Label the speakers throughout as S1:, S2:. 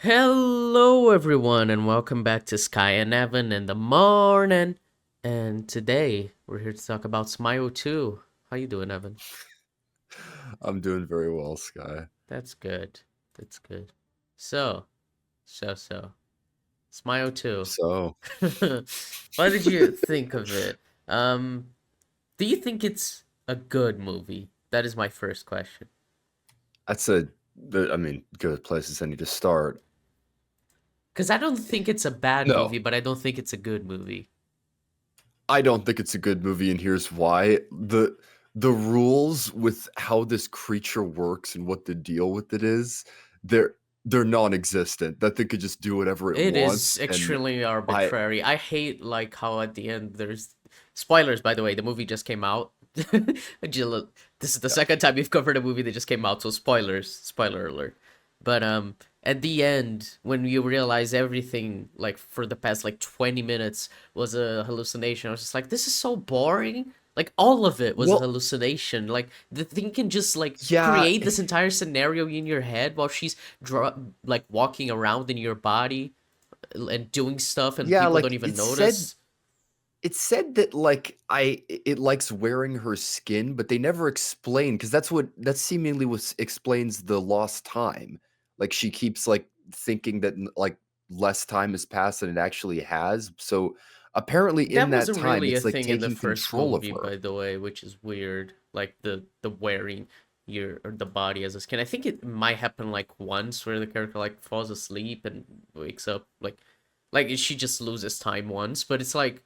S1: Hello, everyone, and welcome back to Skye and Evan in the morning. And today we're here to talk about Smile 2. How you doing, Evan?
S2: I'm doing very well, Skye.
S1: That's good. That's good. So, so, Smile 2.
S2: So
S1: What did you think of it? Um, do you think it's a good movie? That is my first question.
S2: that's good place as any to start.
S1: Because I don't think it's a bad
S2: No,
S1: movie, but I don't think it's a good movie.
S2: I don't think it's a good movie, and here's why. The rules with how this creature works and what the deal with it is, they're they're non-existent. That thing could just do whatever it
S1: It
S2: wants,
S1: is
S2: and
S1: extremely
S2: I
S1: arbitrary. I hate like how at the end there's spoilers. By the way, the movie just came out. Jill, this is the
S2: yeah.
S1: second time we've covered a movie that just came out, so spoilers, spoiler alert. But at the end, when you realize everything like for the past like 20 minutes was a hallucination, I was just like, this is so boring. Like all of it was a
S2: Well,
S1: hallucination. Like the thing can just like
S2: yeah,
S1: create this entire scenario in your head while she's like walking around in your body and doing stuff and
S2: yeah,
S1: people don't
S2: like
S1: even notice.
S2: it said that like it likes wearing her skin, but they never explain because that seemingly was explains the lost time. Like she keeps like thinking that like less time has passed than it actually has. So apparently in
S1: That
S2: that
S1: wasn't
S2: time
S1: really a
S2: it's like
S1: thing in the
S2: taking
S1: first
S2: control of
S1: movie,
S2: her.
S1: by the way, which is weird. Like the wearing your or the body as a skin. I think it might happen like once where the character like falls asleep and wakes up like she just loses time once, but it's like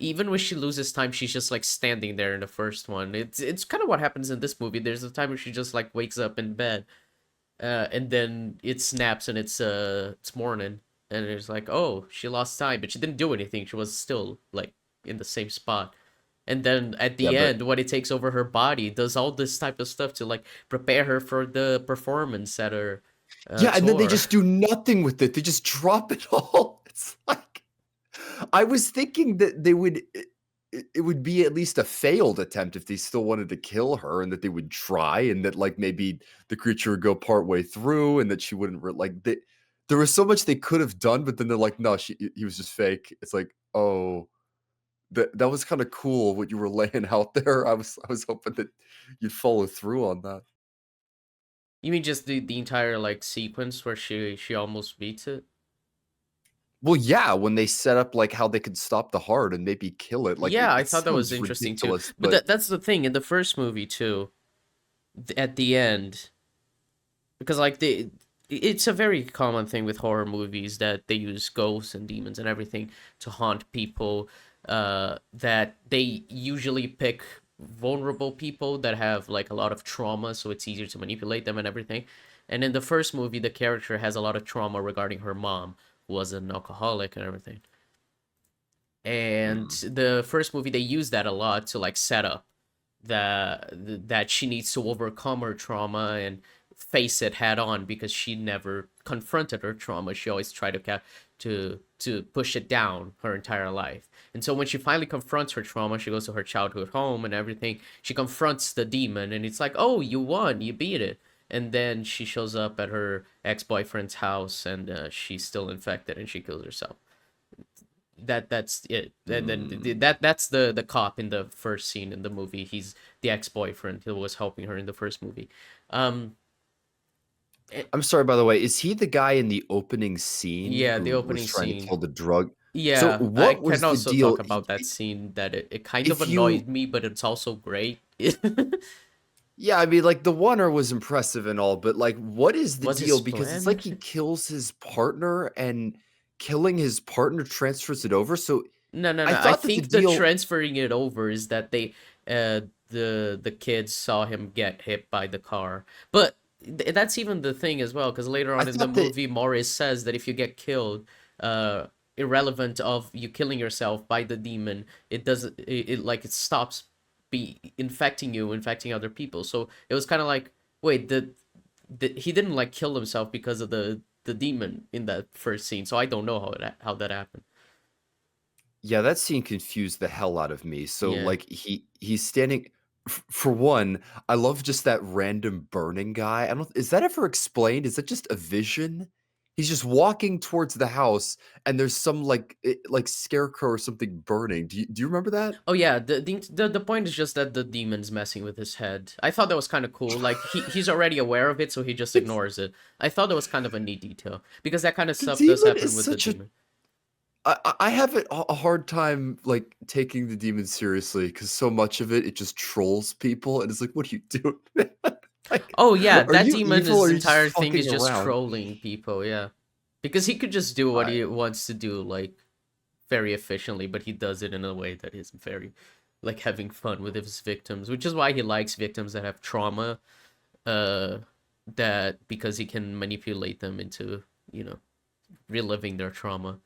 S1: even when she loses time, she's just like standing there in the first one. It's kind of what happens in this movie. There's a time where she just like wakes up in bed, and then it snaps and it's morning, and it's like, oh, she lost time, but she didn't do anything. She was still like in the same spot. And then at
S2: Yeah,
S1: the
S2: but
S1: end, when it takes over her body, does all this type of stuff to like prepare her for the performance at her
S2: yeah, and then they
S1: tour.
S2: just do nothing with it. They just drop it all. It's like I was thinking that they would it would be at least a failed attempt if they still wanted to kill her and that they would try and that, like, maybe the creature would go partway through and that she wouldn't there was so much they could have done, but then they're like, "No, he was just fake." It's like, "Oh, that was kinda cool what you were laying out there." I was hoping that you'd follow through on that.
S1: You mean just the entire like sequence where she almost beats it?
S2: Well, yeah, when they set up, like, how they could stop the heart and maybe kill it, like,
S1: Yeah, I
S2: it
S1: thought that was
S2: sounds
S1: interesting too.
S2: ridiculous,
S1: But
S2: but
S1: that's the thing in the first movie too. At the end, because like it's a very common thing with horror movies that they use ghosts and demons and everything to haunt people. That they usually pick vulnerable people that have like a lot of trauma, so it's easier to manipulate them and everything. And in the first movie, the character has a lot of trauma regarding her mom, who was an alcoholic and everything. And
S2: Mm.
S1: the first movie they use that a lot to like set up that she needs to overcome her trauma and face it head on because she never confronted her trauma. She always tried to push it down her entire life. And so when she finally confronts her trauma, she goes to her childhood home and everything. She confronts the demon and it's like, "Oh, you won. You beat it." And then she shows up at her ex-boyfriend's house and she's still infected and she kills herself. That's it. And then
S2: Mm.
S1: that's the cop in the first scene in the movie. He's the ex-boyfriend who was helping her in the first movie. um it,
S2: I'm sorry, by the way, is he the guy in the opening scene
S1: yeah, the
S2: who was
S1: opening
S2: trying to
S1: scene.
S2: kill the drug? So
S1: Yeah, I
S2: what
S1: can
S2: was the
S1: also talk
S2: deal?
S1: about that scene that it kind of
S2: If you
S1: annoyed me, but it's also great.
S2: Yeah, I mean, like, the Oneer was impressive and all, but, like, what is the
S1: Was his
S2: deal? Because it's like
S1: plan?
S2: he kills his partner and killing his partner transfers it over, so
S1: No, no,
S2: I
S1: no. I
S2: thought that the
S1: think the
S2: deal
S1: transferring it over is that they the kids saw him get hit by the car. But that's even the thing as well, because later
S2: I
S1: on in the
S2: thought that
S1: movie, Morris says that if you get killed, irrelevant of you killing yourself by the demon, it doesn't it like it stops be infecting you, infecting other people. So it was kind of like, wait, he didn't like kill himself because of the demon in that first scene. So I don't know how that happened.
S2: yeah, that scene confused the hell out of me. So,
S1: Yeah.
S2: like, he's standing for one, I love just that random burning guy. I don't is that ever explained? Is that just a vision? He's just walking towards the house, and there's some like scarecrow or something burning. Do you remember that?
S1: Oh yeah, the point is just that the demon's messing with his head. I thought that was kind of cool. Like he's already aware of it, so he just
S2: It's
S1: ignores it. I thought that was kind of a neat detail because that kind of
S2: the
S1: stuff does
S2: demon
S1: happen
S2: is
S1: with the
S2: such a
S1: demon.
S2: I have a hard time like taking the demon seriously because so much of it just trolls people, and it's like, what are you doing, man? Like,
S1: Oh yeah,
S2: are
S1: that
S2: you
S1: demon,
S2: evil or
S1: his
S2: are you just
S1: entire thing
S2: fucking
S1: is just
S2: around?
S1: trolling people. Yeah, because he could just do what
S2: I
S1: he wants to do, like very efficiently, but he does it in a way that is very, like having fun with his victims, which is why he likes victims that have trauma. Uh, that because he can manipulate them into, you know, reliving their trauma.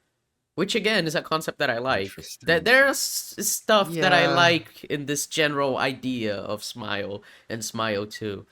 S1: Which again is a concept that I like. That
S2: Interesting.
S1: there's stuff that I
S2: Yeah.
S1: like in this general idea of Smile and Smile 2.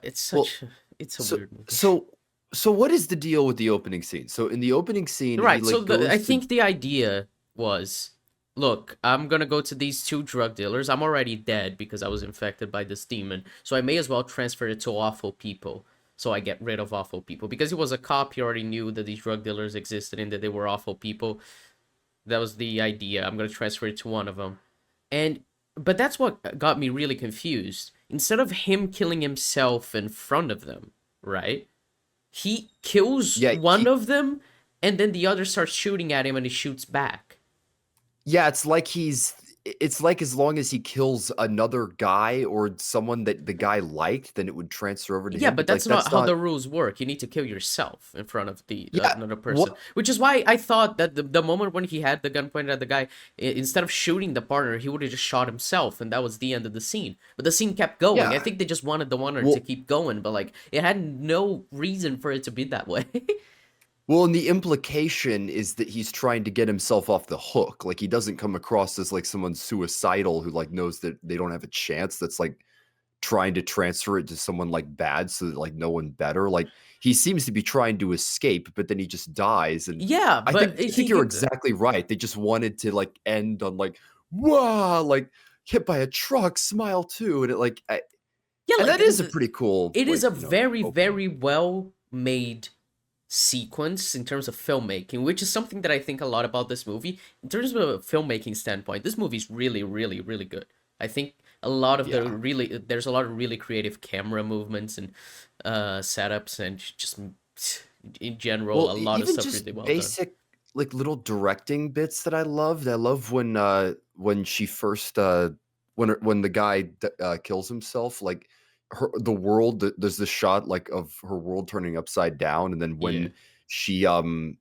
S1: It's
S2: Well,
S1: such it's a
S2: so
S1: weird movie.
S2: so so what is the deal with the opening scene? So in the opening scene, he
S1: Right. So
S2: like
S1: I
S2: goes to
S1: think the idea was, look, I'm gonna go to these two drug dealers. I'm already dead because I was infected by this demon. So I may as well transfer it to awful people. So I get rid of awful people. Because he was a cop, he already knew that these drug dealers existed and that they were awful people. That was the idea. I'm gonna transfer it to one of them. And but that's what got me really confused. Instead of him killing himself in front of them, right? He kills
S2: yeah,
S1: one of them, and then the other starts shooting at him, and he shoots back.
S2: yeah, it's like as long as he kills another guy or someone that the guy liked, then it would transfer over to
S1: Yeah,
S2: him,
S1: but
S2: but
S1: that's
S2: like
S1: not
S2: that's
S1: how
S2: not.
S1: the rules work. You need to kill yourself in front of the
S2: Yeah,
S1: another person,
S2: what
S1: which is why I thought that the moment when he had the gun pointed at the guy, instead of shooting the partner, he would have just shot himself, and that was the end of the scene. But the scene kept going. I
S2: yeah.
S1: think they just wanted the one to
S2: Well
S1: keep going, but like it had no reason for it to be that way.
S2: well, and the implication is that he's trying to get himself off the hook. Like he doesn't come across as like someone suicidal who like knows that they don't have a chance. That's like trying to transfer it to someone like bad so that like no one better. Like he seems to be trying to escape, but then he just dies. And
S1: Yeah,
S2: I
S1: but
S2: think I think you're exactly right. They just wanted to like end on like, wow, like hit by a truck, smile too. And it like
S1: yeah,
S2: and
S1: like
S2: that is a pretty cool
S1: it is
S2: like,
S1: a
S2: you know,
S1: very
S2: opening.
S1: very well made sequence in terms of filmmaking, which is something that I think a lot about this movie. In terms of a filmmaking standpoint, this movie is really, really, really good. I think a lot of the
S2: Yeah.
S1: really there's a lot of really creative camera movements and setups and just in general
S2: Well,
S1: a lot of
S2: even
S1: stuff
S2: just
S1: really well done.
S2: basic, like, little directing bits that I loved. I love when she first, when the guy kills himself, like, the world there's this shot, like, of her world turning upside down, and then
S1: Yeah,
S2: she, um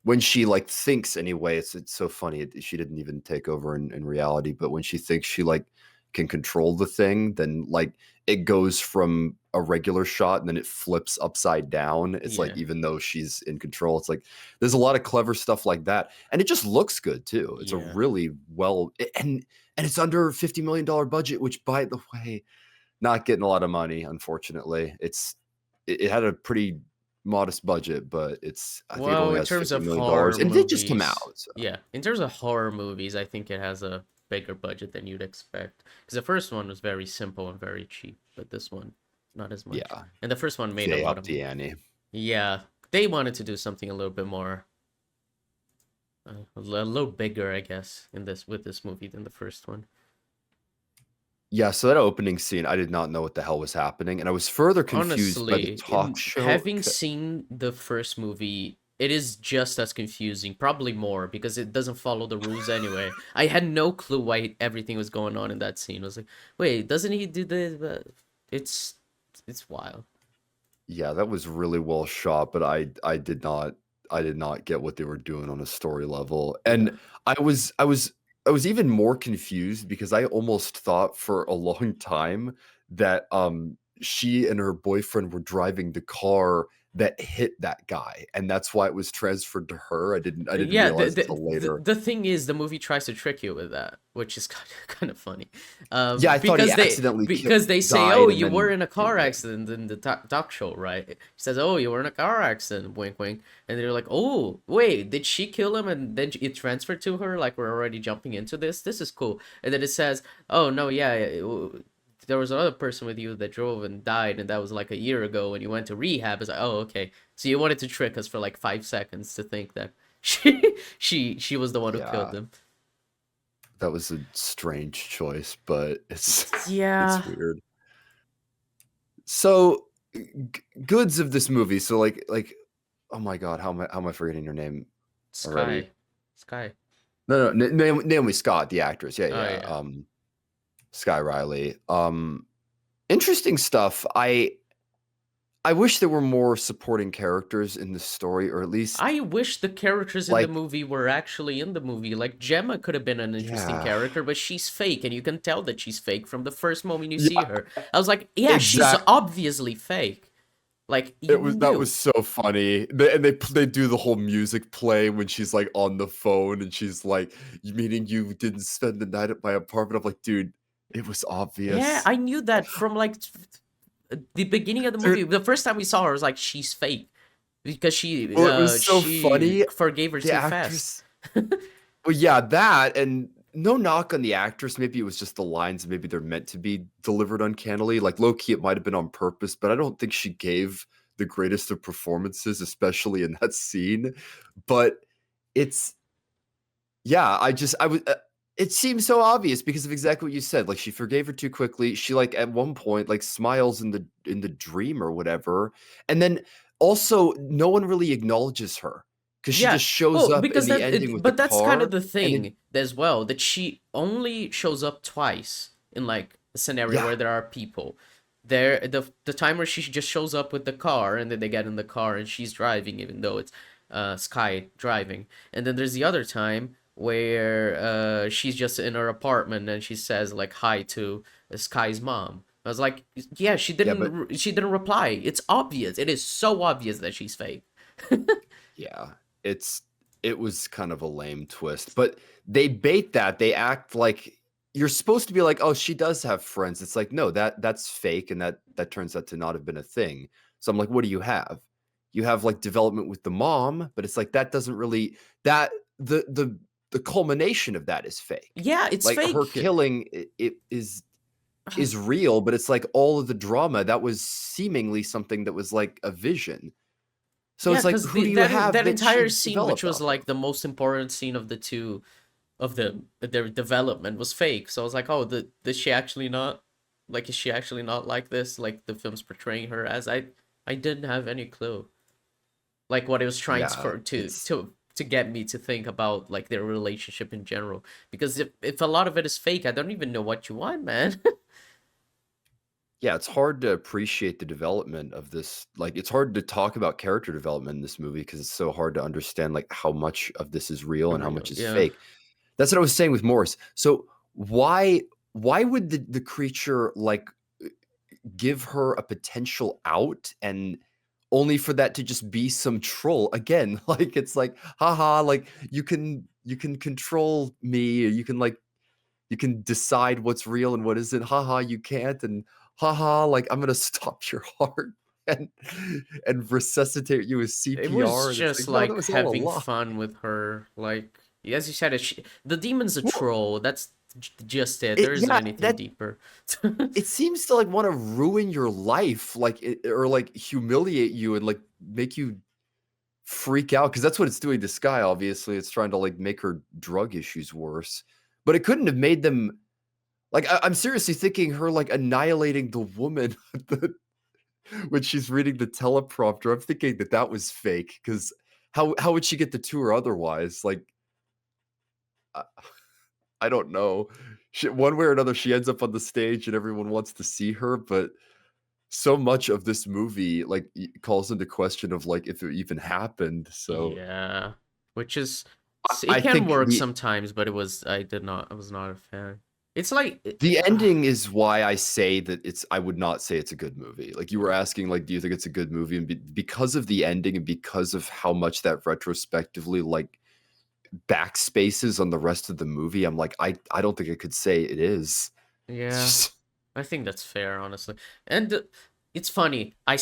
S2: when she, like, thinks anyway, it's so funny, she didn't even take over in reality, but when she thinks she, like, can control the thing, then, like, it goes from a regular shot and then it flips upside down. It's like
S1: yeah,
S2: even though she's in control, it's like there's a lot of clever stuff like that, and it just looks good too. It's a
S1: yeah.
S2: really well and it's under $50 million budget, which, by the way, not getting a lot of money, unfortunately. It had a pretty modest budget, but I think it
S1: Well,
S2: only
S1: in
S2: has
S1: terms of
S2: $50 million,
S1: horror
S2: and it did just come
S1: movies,
S2: out, so
S1: yeah, in terms of horror movies, I think it has a bigger budget than you'd expect. Because the first one was very simple and very cheap, but this one, not as much.
S2: yeah,
S1: And the first one made a
S2: they
S1: lot
S2: upped
S1: of,
S2: the ante.
S1: yeah, they wanted to do something a little bit more, a little bigger, I guess, in this with this movie than the first one.
S2: Yeah, so that opening scene, I did not know what the hell was happening, and I was further confused by the
S1: Honestly,
S2: talk show
S1: having
S2: 'ca
S1: seen the first movie, it is just as confusing, probably more, because it doesn't follow the rules anyway. I had no clue why everything was going on in that scene. I was like, wait, doesn't he do this? It's it's wild.
S2: yeah, that was really well shot, but I did not get what they were doing on a story level,
S1: Yeah.
S2: and I was even more confused because I almost thought for a long time that, she and her boyfriend were driving the car that hit that guy, and that's why it was transferred to her. I didn't
S1: Yeah,
S2: realize until later.
S1: the thing is, the movie tries to trick you with that, which is kind of funny,
S2: Yeah, I thought he accidentally
S1: because they say, "Oh,
S2: died and
S1: you were
S2: then
S1: in a
S2: came
S1: car
S2: back.
S1: accident in the talk show, right?" He says, "Oh, you were in a car accident," wink, wink, and they're like, "Oh, wait, did she kill him?" And then it transferred to her. Like we're already jumping into this. This is cool. And then it says, "Oh no, yeah, there was another person with you that drove and died, and that was like a year ago, and you went to rehab. It's like, oh, okay. So you wanted to trick us for like 5 seconds to think that she was the one who killed
S2: Yeah,
S1: them.
S2: that was a strange choice, but it's
S1: Yeah,
S2: weird. So, goods of this movie. So, oh my god, how am I forgetting her name already?
S1: Skye, Skye.
S2: No, no, Naomi Scott, the actress. Yeah,
S1: Oh
S2: yeah.
S1: yeah.
S2: Skye Riley. Interesting stuff. I wish there were more supporting characters in the story, or at least
S1: I wish the characters in the
S2: like,
S1: movie were actually in the movie. Like Gemma could have been an interesting
S2: yeah,
S1: character, but she's fake, and you can tell that she's fake from the first moment you see
S2: yeah,
S1: her. I was like, yeah, she's
S2: exact.
S1: obviously fake. Like you
S2: It was that
S1: knew.
S2: was so funny. And they do the whole music play when she's like on the phone and she's like, Meaning you didn't spend the night at my apartment." I'm like, dude, it was
S1: Yeah,
S2: obvious,
S1: I knew that from like the beginning of the movie.
S2: dude.
S1: The first time we saw her, I was like, she's fake because
S2: Well, it was so
S1: she
S2: funny.
S1: forgave her
S2: The
S1: too fast.
S2: actress. Well, yeah, that, and no knock on the actress. Maybe it was just the lines. Maybe they're meant to be delivered uncannily. Like low key, it might have been on purpose, but I don't think she gave the greatest of performances, especially in that scene. But it's yeah, I was. It seems so obvious because of exactly what you said. Like she forgave her too quickly. She like at one point like smiles in the dream or whatever, and then also no one really acknowledges her because she
S1: Yeah,
S2: just shows
S1: well,
S2: up in
S1: because
S2: the ending with the
S1: but that's kind of
S2: car,
S1: the
S2: and then
S1: thing as well, that she only shows up twice in like a scenario
S2: yeah,
S1: where there are people. There, the time where she just shows up with the car, and then they get in the car and she's driving, even though it's Skye driving. And then there's the other time where she's just in her apartment and she says like hi to Skye's mom. I was like, yeah,
S2: yeah, but
S1: she didn't reply. It's obvious. It is so obvious that she's fake.
S2: yeah, it's it was kind of a lame twist, but they bait that. They act like you're supposed to be like, "Oh, she does have friends." It's like, "No, that's fake and that turns out to not have been a thing." So I'm like, "What do you have?" You have like development with the mom, but it's like that doesn't really that the culmination of that is fake.
S1: Yeah, it's
S2: Like her
S1: fake.
S2: killing it is real, but it's like all of the drama that was seemingly something that was like a vision. So
S1: Yeah,
S2: it's like,
S1: because
S2: who do you
S1: that
S2: have
S1: that
S2: that
S1: entire
S2: she
S1: scene, which
S2: developed
S1: was
S2: off of?
S1: like the most important scene of the two of their development, was fake. So I was like, oh, does she actually not like? Is she actually not like this? Like the film's portraying her as? I didn't have any clue. Like what it was trying to
S2: Yeah,
S1: for
S2: it's
S1: to get me to think about like their relationship in general. Because if a lot of it is fake, I don't even know what you want, man.
S2: yeah, it's hard to appreciate the development of this. Like, it's hard to talk about character development in this movie because it's so hard to understand like how much of this is real and how
S1: Real,
S2: much is
S1: yeah.
S2: fake. That's what I was saying with Morris. So why would the creature like give her a potential out and only for that to just be some troll again? Like it's like, haha, like you can control me, or you can decide what's real and what isn't. Haha, you can't. And haha, like I'm gonna stop your heart and and resuscitate you with
S1: It was
S2: CPR. And it's
S1: just
S2: like, no, that
S1: like
S2: was all a
S1: having
S2: lie.
S1: fun with her. Like as you said, the demon's a
S2: Well,
S1: troll. That's just it. There isn't
S2: yeah,
S1: anything
S2: that
S1: deeper.
S2: it seems to like want to ruin your life, like or like humiliate you and like make you freak out because that's what it's doing to Skye. Obviously, it's trying to like make her drug issues worse. But it couldn't have made them like I'm seriously thinking her like annihilating the woman when she's reading the teleprompter. I'm thinking that that was fake because how would she get the tour otherwise? Like, I, I don't know. One way or another, she ends up on the stage and everyone wants to see her. But so much of this movie like calls into question of like if it even happened. So
S1: Yeah, which is
S2: I
S1: it can
S2: think
S1: work sometimes, but I was not a fan. It's like
S2: the ending is why I say that I would not say it's a good movie. Like you were asking, like, do you think it's a good movie? And because of the ending and because of how much that retrospectively like backspaces on the rest of the movie, I'm like, I don't think I could say it is. It's
S1: yeah,
S2: just
S1: I think that's fair, honestly. And it's funny. I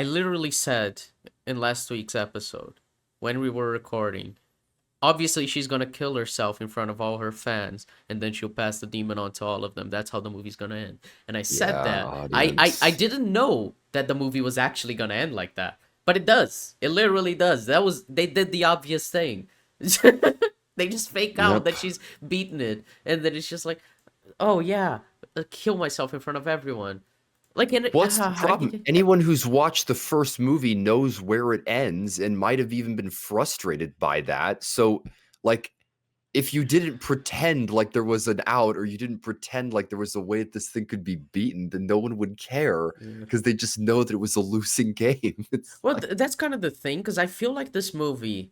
S1: literally said in last week's episode when we were recording, obviously she's gonna kill herself in front of all her fans, and then she'll pass the demon on to all of them. That's how the movie's gonna end. And I said
S2: Yeah,
S1: that I
S2: audience.
S1: didn't know that the movie was actually gonna end like that, but it does. It literally does. That was they did the obvious thing. They just fake out
S2: Yep.
S1: that she's beaten it, and then it's just like, oh yeah, kill myself in front of everyone. Like, and
S2: What's the problem? Anyone who's watched the first movie knows where it ends and might have even been frustrated by that. So, like, if you didn't pretend like there was an out or you didn't pretend like there was a way that this thing could be beaten, then no one would care
S1: Yeah.
S2: because they just know that it was a losing game. It's
S1: Well,
S2: like,
S1: that's kind of the thing, because I feel like this movie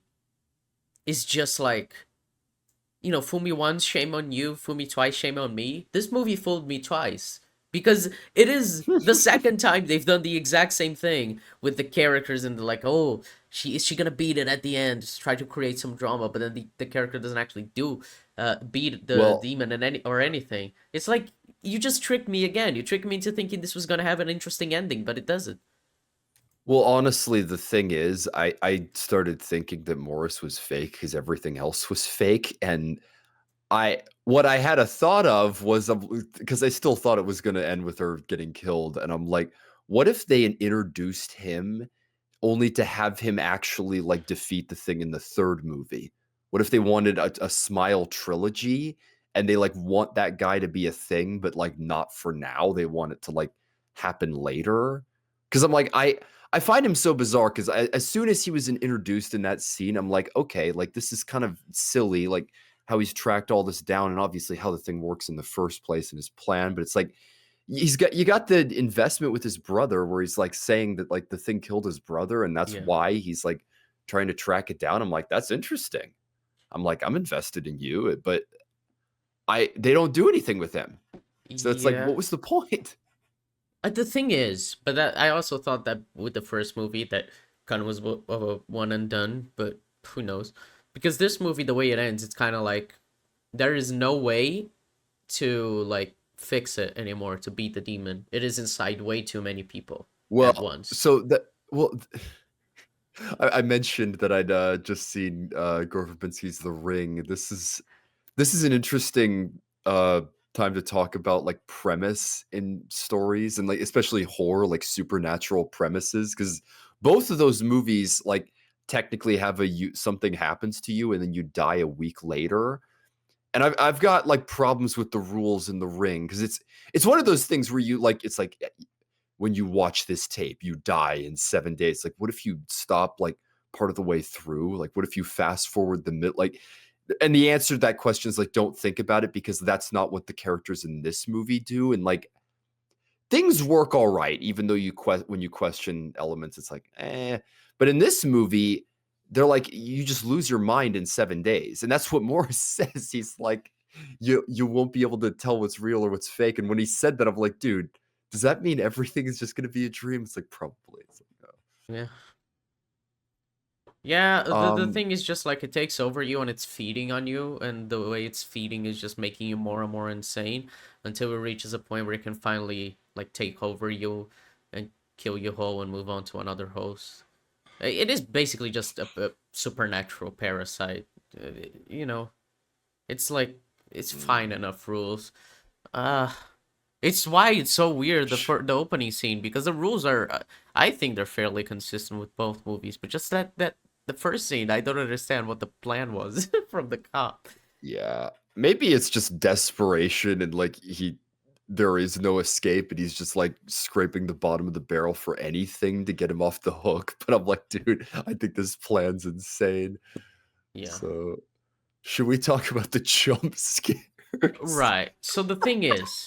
S1: is just like, fool me once, shame on you, fool me twice, shame on me. This movie fooled me twice because it is the second time they've done the exact same thing with the characters, and they're like, oh, she gonna beat it at the end, just try to create some drama, but then the character doesn't actually beat the
S2: well,
S1: demon and anything. It's like, you just tricked me again. You tricked me into thinking this was gonna have an interesting ending, but it doesn't.
S2: well, honestly, the thing is, I started thinking that Morris was fake because everything else was fake, and what I had a thought of was because I still thought it was going to end with her getting killed, and I'm like, what if they introduced him only to have him actually like defeat the thing in the third movie? What if they wanted a Smile trilogy and they like want that guy to be a thing, but like not for now? They want it to like happen later. Because I'm like, I find him so bizarre because as soon as he was introduced in that scene, I'm like, okay, like this is kind of silly, like how he's tracked all this down and obviously how the thing works in the first place and his plan. But it's like you got the investment with his brother where he's like saying that like the thing killed his brother and that's
S1: Yeah.
S2: why he's like trying to track it down. I'm like, that's interesting. I'm like, I'm invested in you, but they don't do anything with him. So it's like,
S1: Yeah.
S2: what was the point?
S1: The thing is, but that I also thought that with the first movie that kind of was of a one and done, but who knows? Because this movie, the way it ends, it's kind of like there is no way to like fix it anymore to beat the demon. It is inside way too many people at
S2: Well,
S1: once.
S2: so that well, I mentioned that I'd just seen Gore Verbinski's The Ring. This is an interesting time to talk about like premise in stories and like especially horror, like supernatural premises, because both of those movies like technically have something happens to you and then you die a week later. And I've got like problems with the rules in The Ring because it's one of those things where you like it's like when you watch this tape, you die in 7 days. Like, what if you stop like part of the way through? Like, what if you fast forward the mid? Like, and the answer to that question is like, don't think about it because that's not what the characters in this movie do. And like, things work all right, even though when you question elements, it's like, eh. But in this movie, they're like, you just lose your mind in 7 days, and that's what Morris says. He's like, you won't be able to tell what's real or what's fake. And when he said that, I'm like, dude, does that mean everything is just going to be a dream? It's like probably. It's like,
S1: Yeah. Yeah,
S2: no.
S1: the thing is just like it takes over you and it's feeding on you, and the way it's feeding is just making you more and more insane until it reaches a point where it can finally like take over you and kill you whole and move on to another host. It is basically just a supernatural parasite. You know, it's like it's fine
S2: Mm.
S1: enough rules. Uh it's why it's so weird the opening scene, because the rules are I think they're fairly consistent with both movies, but just that the first scene, I don't understand what the plan was from the cop.
S2: Yeah, maybe it's just desperation and like there is no escape and he's just like scraping the bottom of the barrel for anything to get him off the hook. But I'm like, dude, I think this plan's insane.
S1: Yeah.
S2: So should we talk about the jump scares?
S1: Right. So the thing is,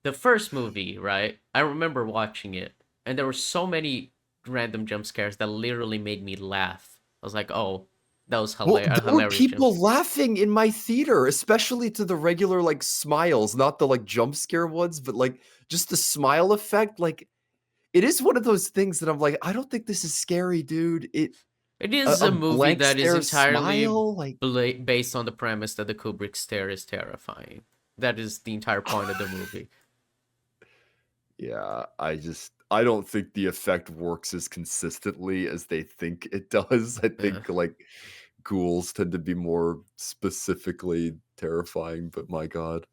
S1: the first movie, right? I remember watching it, and there were so many random jump scares that literally made me laugh. I was like, "Oh, that was
S2: Well,
S1: a
S2: there were
S1: hilarious jump."
S2: people laughing in my theater, especially to the regular like smiles, not the like jump scare ones, but like just the smile effect. Like it is one of those things that I'm like, I don't think this is scary, dude.
S1: It is
S2: A
S1: a movie
S2: blank
S1: that is
S2: stare
S1: entirely
S2: smile, like
S1: based on the premise that the Kubrick stare is terrifying. That is the entire point of the movie.
S2: yeah, I don't think the effect works as consistently as they think it does. I
S1: Yeah.
S2: think like ghouls tend to be more specifically terrifying, but my god.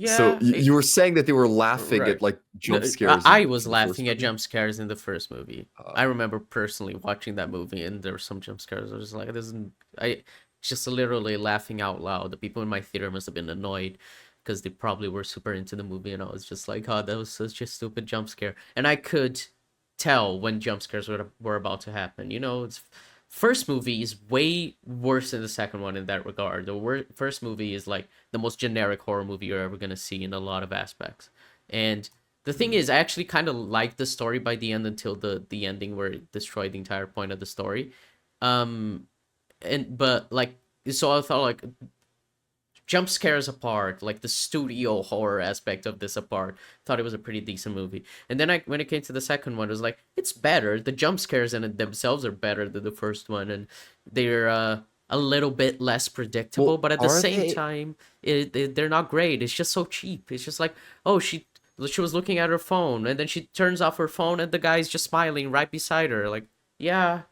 S2: So
S1: Yeah,
S2: you were saying that they were laughing
S1: right.
S2: at like
S1: No,
S2: jump scares
S1: I
S2: in
S1: was
S2: for the first
S1: laughing at
S2: movie?
S1: jump scares in the first movie.
S2: Uh,
S1: I remember personally watching that movie, and there were some jump scares. I was like, "This isn't." I just literally laughing out loud. The people in my theater must have been annoyed because they probably were super into the movie, and I was just like, "Oh, that was such a stupid jump scare." And I could tell when jump scares were about to happen. It's first movie is way worse than the second one in that regard. The first movie is like the most generic horror movie you're ever gonna see in a lot of aspects. And the thing
S2: hmm.
S1: is, I actually kind of liked the story by the end until the ending where it destroyed the entire point of the story. Um, but like, so I thought like jump scares apart, like the studio horror aspect of this apart, thought it was a pretty decent movie. And then when it came to the second one, it was like it's better. The jump scares in it themselves are better than the first one, and they're a little bit less predictable.
S2: Well,
S1: But at the
S2: are
S1: same
S2: they?
S1: time, they're not great. It's just so cheap. It's just like, oh, she was looking at her phone, and then she turns off her phone, and the guy's just smiling right beside her. Like, yeah,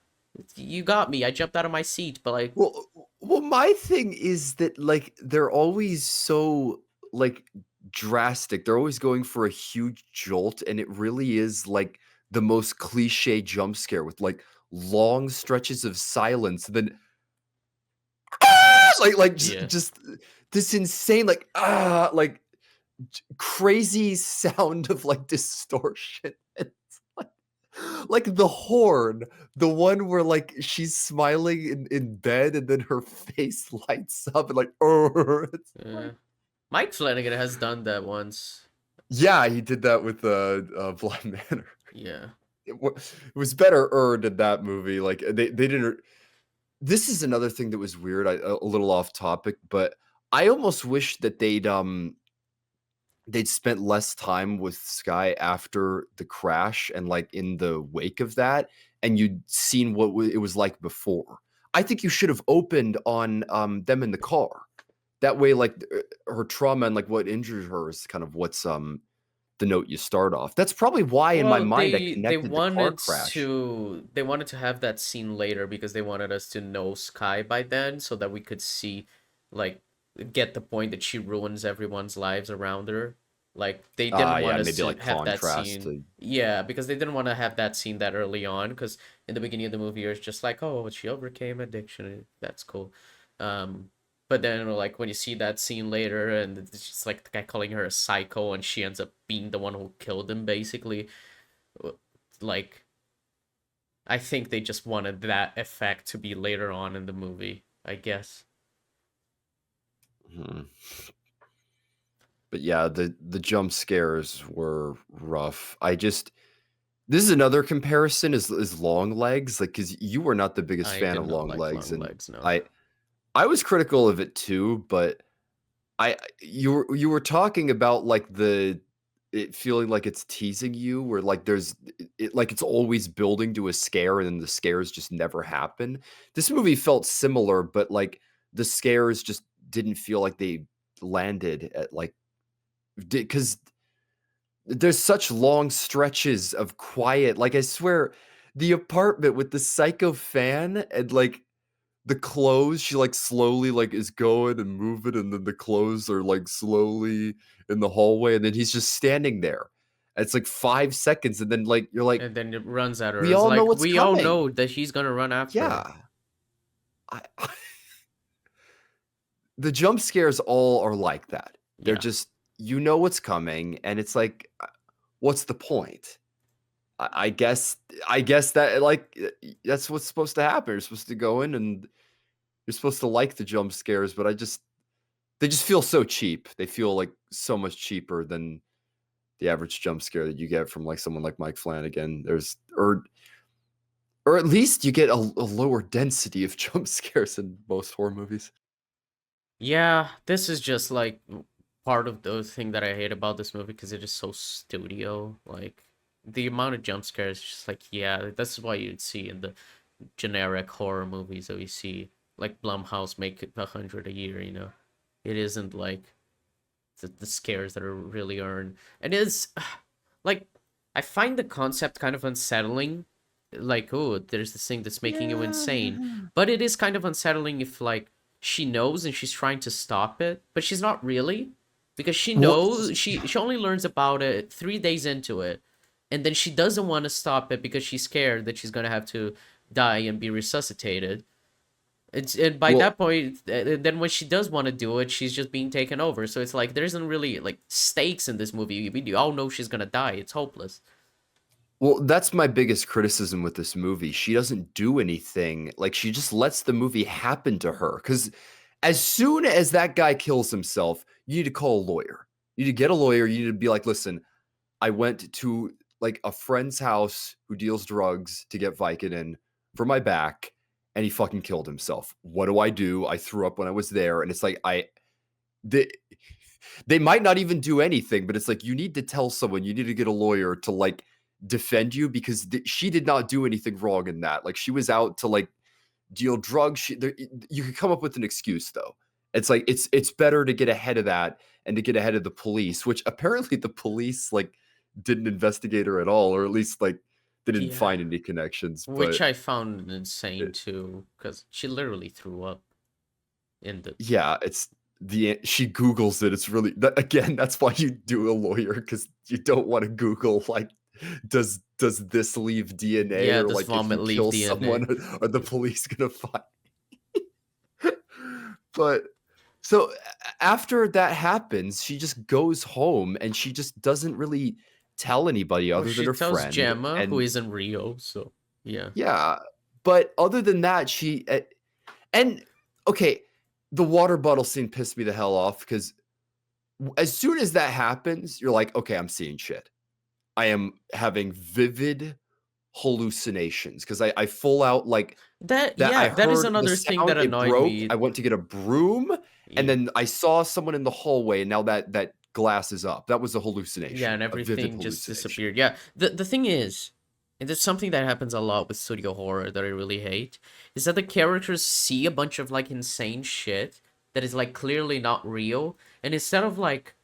S1: you got me. I jumped out of my seat, but like,
S2: Well, my thing is that like they're always so like drastic. They're always going for a huge jolt, and it really is like the most cliche jump scare with like long stretches of silence. And then like
S1: yeah.
S2: just this insane like crazy sound of like distortion. It's like the horn, the one where like she's smiling in bed and then her face lights up and like it's like
S1: Yeah. Mike Flanagan has done that once.
S2: yeah, he did that with Blind Manor.
S1: Yeah.
S2: It was better earned in that movie. Like they didn't. This is another thing that was weird. A little off topic, but I almost wish that they'd spent less time with Skye after the crash and like in the wake of that, and you'd seen what it was like before. I think you should have opened on them in the car. That way, like her trauma and like what injured her is kind of what's the note you start off. That's probably why in my
S1: Well,
S2: mind I
S1: they
S2: connected the car
S1: wanted
S2: crash.
S1: they wanted to have that scene later because they wanted us to know Sky by then so that we could see like get the point that she ruins everyone's lives around her. Like they didn't want
S2: Yeah,
S1: us
S2: maybe
S1: to
S2: like
S1: have that
S2: contrast
S1: scene.
S2: to
S1: Yeah, because they didn't want to have that scene that early on because in the beginning of the movie it's just like, "Oh, she overcame addiction." That's cool. Um but then like when you see that scene later and it's just like the guy calling her a psycho and she ends up being the one who killed him basically, like I think they just wanted that effect to be later on in the movie, I guess.
S2: hmm. But yeah, the jump scares were rough. This is another comparison is long legs, like because you were not the biggest
S1: I
S2: fan
S1: did
S2: of
S1: not
S2: long
S1: like
S2: legs,
S1: long
S2: and
S1: legs, no.
S2: I was critical of it too, but you were talking about like it feeling like it's teasing you, where like like it's always building to a scare, and then the scares just never happen. This movie felt similar, but like the scares just didn't feel like they landed at like because there's such long stretches of quiet. Like I swear, the apartment with the psycho fan and like the clothes, she like slowly like is going and moving, and then the clothes are like slowly in the hallway, and then he's just standing there. It's like 5 seconds, and then like you're like,
S1: And then it runs at her.
S2: we
S1: It's
S2: all know
S1: like
S2: what's
S1: we all
S2: coming.
S1: know that he's gonna run after her.
S2: Yeah. I, the jump scares all are like that. They're
S1: Yeah.
S2: just you know what's coming, and it's like, what's the point? I guess I guess that like that's what's supposed to happen. You're supposed to go in and you're supposed to like the jump scares, but they just feel so cheap. They feel like so much cheaper than the average jump scare that you get from like someone like Mike Flanagan. Or at least you get a lower density of jump scares in most horror movies.
S1: Yeah, this is just like part of the thing that I hate about this movie because it is so studio. Like the amount of jump scares, is just like yeah, that's why you'd see in the generic horror movies that we see. Like Blumhouse make it 100 a year. It isn't like the scares that are really earned, and it's like I find the concept kind of unsettling like, oh, there's this thing that's making you insane.
S2: Yeah.
S1: But it is kind of unsettling if like she knows and she's trying to stop it, but she's not really, because she
S2: Well,
S1: knows she only learns about it 3 days into it, and then she doesn't want to stop it because she's scared that she's gonna have to die and be resuscitated. And by
S2: well,
S1: that point, then when she does want to do it, she's just being taken over. So it's like there isn't really like stakes in this movie. We all know she's gonna die. It's hopeless.
S2: Well, that's my biggest criticism with this movie. She doesn't do anything. Like, she just lets the movie happen to her. Because as soon as that guy kills himself, you need to call a lawyer. You need to get a lawyer. You need to be like, listen, I went to like a friend's house who deals drugs to get Vicodin for my back, and he fucking killed himself. What do? I threw up when I was there, and it's like they, they might not even do anything, but it's like you need to tell someone. You need to get a lawyer to like defend you because she did not do anything wrong in that. Like she was out to like deal drugs. You could come up with an excuse though. It's like it's better to get ahead of that and to get ahead of the police, which apparently the police like didn't investigate her at all, or at least like they didn't
S1: Yeah.
S2: find any connections.
S1: Which
S2: But
S1: I found insane
S2: it,
S1: too, because she literally threw up in the.
S2: yeah, it's she Googles it. It's really again. That's why you do a lawyer because you don't want to Google like does this leave DNA
S1: Yeah,
S2: or
S1: does
S2: like if you
S1: vomit leave
S2: kill someone
S1: DNA?
S2: are the police gonna find but so after that happens, she just goes home and she just doesn't really tell anybody
S1: Well,
S2: other than
S1: she
S2: her
S1: tells
S2: friend.
S1: Gemma, who
S2: And
S1: is in Rio, so yeah.
S2: yeah, but other than that, and okay, the water bottle scene pissed me the hell off because as soon as that happens, you're like, okay, I'm seeing shit. I am having vivid hallucinations because I full out like
S1: That
S2: that
S1: yeah,
S2: I
S1: that is
S2: heard the
S1: another thing that
S2: sound, it
S1: annoyed
S2: broke, I
S1: me.
S2: went to get a broom, and
S1: Yeah.
S2: then I saw someone in the hallway, and now that glass is up. That was a
S1: Yeah,
S2: hallucination,
S1: and
S2: a vivid
S1: everything just
S2: hallucination.
S1: disappeared. Yeah. The thing is, and there's something that happens a lot with studio horror that I really hate, is that the characters see a bunch of like insane shit that is like clearly not real, and instead of like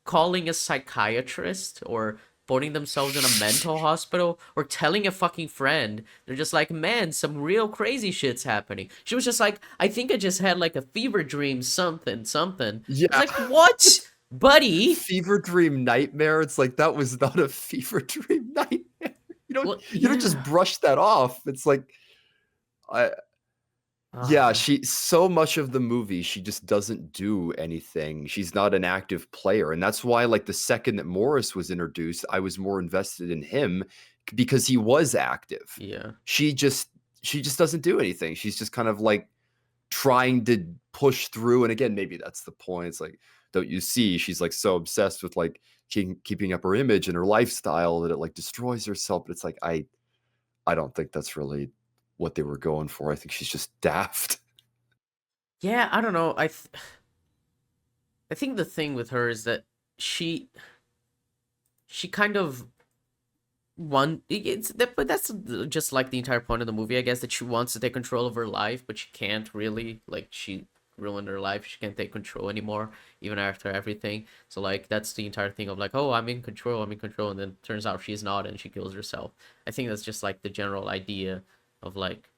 S1: calling a psychiatrist or putting themselves in a mental hospital or telling a fucking friend, they're just like, man, some real crazy shit's happening. She was just like, I think I just had like a fever dream, something, something. It's
S2: Yeah.
S1: like, what? Buddy?
S2: Fever dream nightmare, it's like, that was not a fever dream nightmare.
S1: Well,
S2: You don't just
S1: yeah.
S2: brush that off. It's like, I yeah,
S1: Ah,
S2: she so much of the movie, she just doesn't do anything. She's not an active player, and that's why, like, the second that Morris was introduced, I was more invested in him because he was active.
S1: yeah.
S2: She just she just doesn't do anything. She's just kind of, like, trying to push through, and again, maybe that's the point. It's like, don't you see she's, like, so obsessed with, like, keeping up her image and her lifestyle that it, like, destroys herself, but it's like, I don't think that's really what they were going for. I think she's just daft.
S1: Yeah, I don't know. I think the thing with her is that she she kind of but that's just like the entire point of the movie, I guess, that she wants to take control of her life, but she can't really. Like she ruined her life. She can't take control anymore, even after everything. So like that's the entire thing of like, oh, I'm in control, and then turns out she's not, and she kills herself. I think that's just like the general idea of like